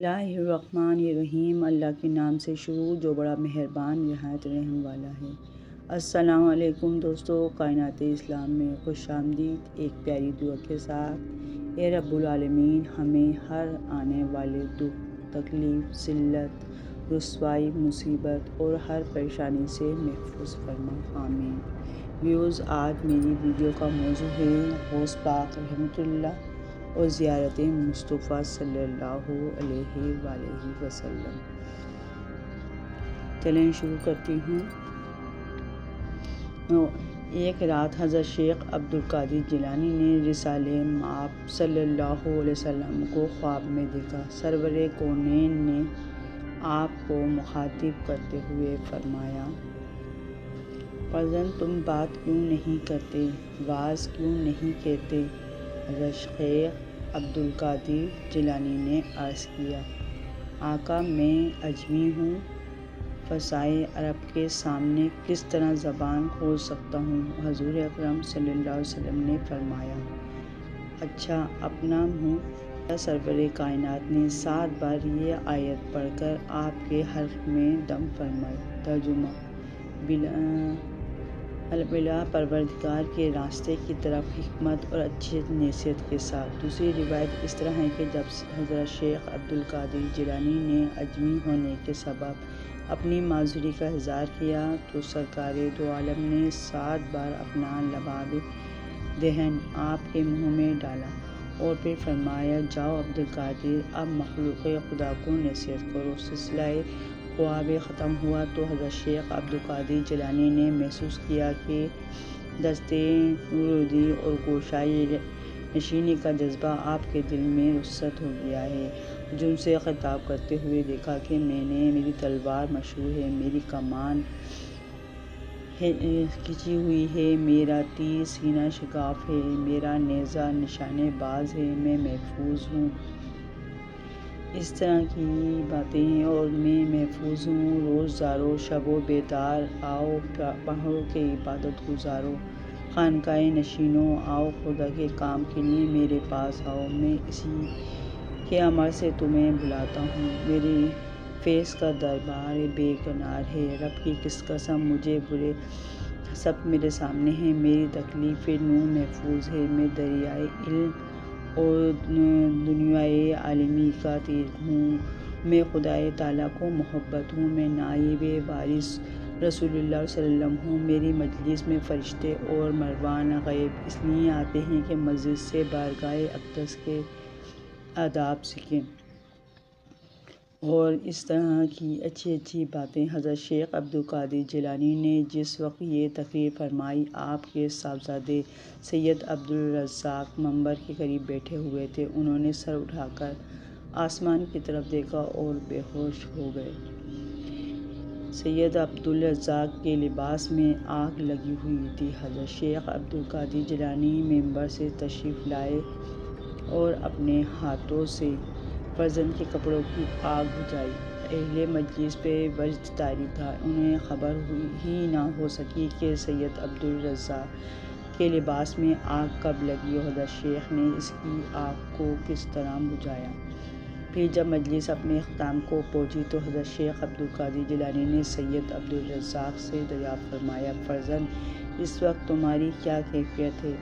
اللہ الرحمن الرحیم۔ اللہ کے نام سے شروع جو بڑا مہربان نہایت رحم والا ہے۔ السلام علیکم دوستو، کائنات اسلام میں خوش آمدید۔ ایک پیاری دعا کے ساتھ، اے رب العالمین ہمیں ہر آنے والے دکھ، تکلیف، ذلت، رسوائی، مصیبت اور ہر پریشانی سے محفوظ فرما، آمین۔ ویوز، آج میری ویڈیو کا موضوع ہے غوث پاک رحمۃ اللہ اور زیارت مصطفیٰ صلی اللہ علیہ وآلہ وسلم۔ چلیں شروع کرتی ہوں۔ ایک رات حضرت شیخ عبد القادر جیلانی نے رسالِ مآب صلی اللہ علیہ وسلم کو خواب میں دیکھا۔ سرور کونین نے آپ کو مخاطب کرتے ہوئے فرمایا، فرزند تم بات کیوں نہیں کرتے، واعظ کیوں نہیں کہتے؟ حضرت شیخ عبد القادر جیلانی نے عرض کیا، آقا میں اجمی ہوں، فصاحِ عرب کے سامنے کس طرح زبان کھول سکتا ہوں؟ حضور اکرم صلی اللہ علیہ وسلم نے فرمایا، اچھا اپنا منہ۔ سرور کائنات نے 7 بار یہ آیت پڑھ کر آپ کے حلق میں دم فرمائی۔ ترجمہ، بلا پروردگار کے راستے کی طرف حکمت اور اچھی نیت کے ساتھ۔ دوسری روایت اس طرح ہے کہ جب حضرت شیخ عبد القادر جیلانی نے اجمی ہونے کے سبب اپنی معذوری کا اظہار کیا تو سرکار دو عالم نے 7 بار اپنا لبابِ دہن آپ کے منہ میں ڈالا اور پھر فرمایا، جاؤ عبد القادر، اب مخلوق خدا کو نصیحت کرو۔ سلسلہ خواب ختم ہوا تو حضرت شیخ عبد القادر جیلانی نے محسوس کیا کہ دستِ نورودی اور گوشۂ نشینی کا جذبہ آپ کے دل میں رخصت ہو گیا ہے۔ مجھ سے خطاب کرتے ہوئے دیکھا کہ میری تلوار مشہور ہے، میری کمان کھچی ہوئی ہے، میرا تیر سینہ شگاف ہے، میرا نیزہ نشانے باز ہے، میں محفوظ ہوں۔ اس طرح کی باتیں اور میں محفوظ ہوں۔ روزدارو، شب و بیدار، آؤ پہاڑوں کے عبادت گزارو، خانقاہ نشینوں، آؤ خدا کے کام کے لیے میرے پاس آؤ، میں اسی کے امر سے تمہیں بلاتا ہوں۔ میرے فیض کا دربار بے کنار ہے، رب کی کس قسم، مجھے برے سب میرے سامنے ہیں، میری تکلیف نور محفوظ ہے، میں دریائے علم اور دنیائے عالمی کا تیر ہوں، میں خدائے تعالیٰ کو محبت ہوں، میں نائب وارث رسول اللہ صلی اللہ علیہ وسلم ہوں۔ میری مجلس میں فرشتے اور مروان غیب اس لیے آتے ہیں کہ مجلس سے بارگاہ اقدس کے آداب سیکھیں۔ اور اس طرح کی اچھی باتیں۔ حضرت شیخ عبد القادر جیلانی نے جس وقت یہ تقریر فرمائی، آپ کے صاحبزادے سید عبد الرزاق منبر کے قریب بیٹھے ہوئے تھے۔ انہوں نے سر اٹھا کر آسمان کی طرف دیکھا اور بے ہوش ہو گئے۔ سید عبد الرزاق کے لباس میں آگ لگی ہوئی تھی۔ حضرت شیخ عبد القادر جیلانی منبر سے تشریف لائے اور اپنے ہاتھوں سے فرزند کے کپڑوں کی آگ بجھائی۔ اہلِ مجلس پہ وجد طاری تھا، انہیں خبر ہی نہ ہو سکی کہ سید عبد الرزاق کے لباس میں آگ کب لگی اور حضرت شیخ نے اس کی آگ کو کس طرح بجھایا۔ پھر جب مجلس اپنے اختتام کو پہنچی تو حضرت شیخ عبد القادر جیلانی نے سید عبد الرزاق سے دریافت فرمایا، فرزند اس وقت تمہاری کیا کیفیت ہے؟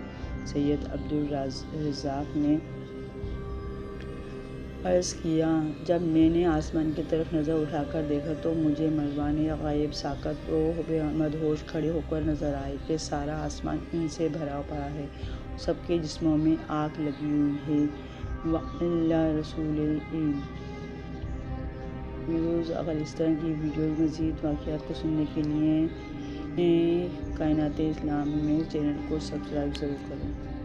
سید عبد الرزاق نے عرض کیا، جب میں نے آسمان کی طرف نظر اٹھا کر دیکھا تو مجھے مروان غیب ساکت و مدہوش کھڑے ہو کر نظر آئے کہ سارا آسمان ان سے بھرا پڑا ہے، سب کے جسموں میں آگ لگی ہوئی ہے۔ وَإِلَى رسول علم۔ ویوز، اگر اس طرح کی ویڈیوز مزید واقعات کو سننے کے لیے کائنات اسلام میں چینل کو سبسکرائب ضرور کریں۔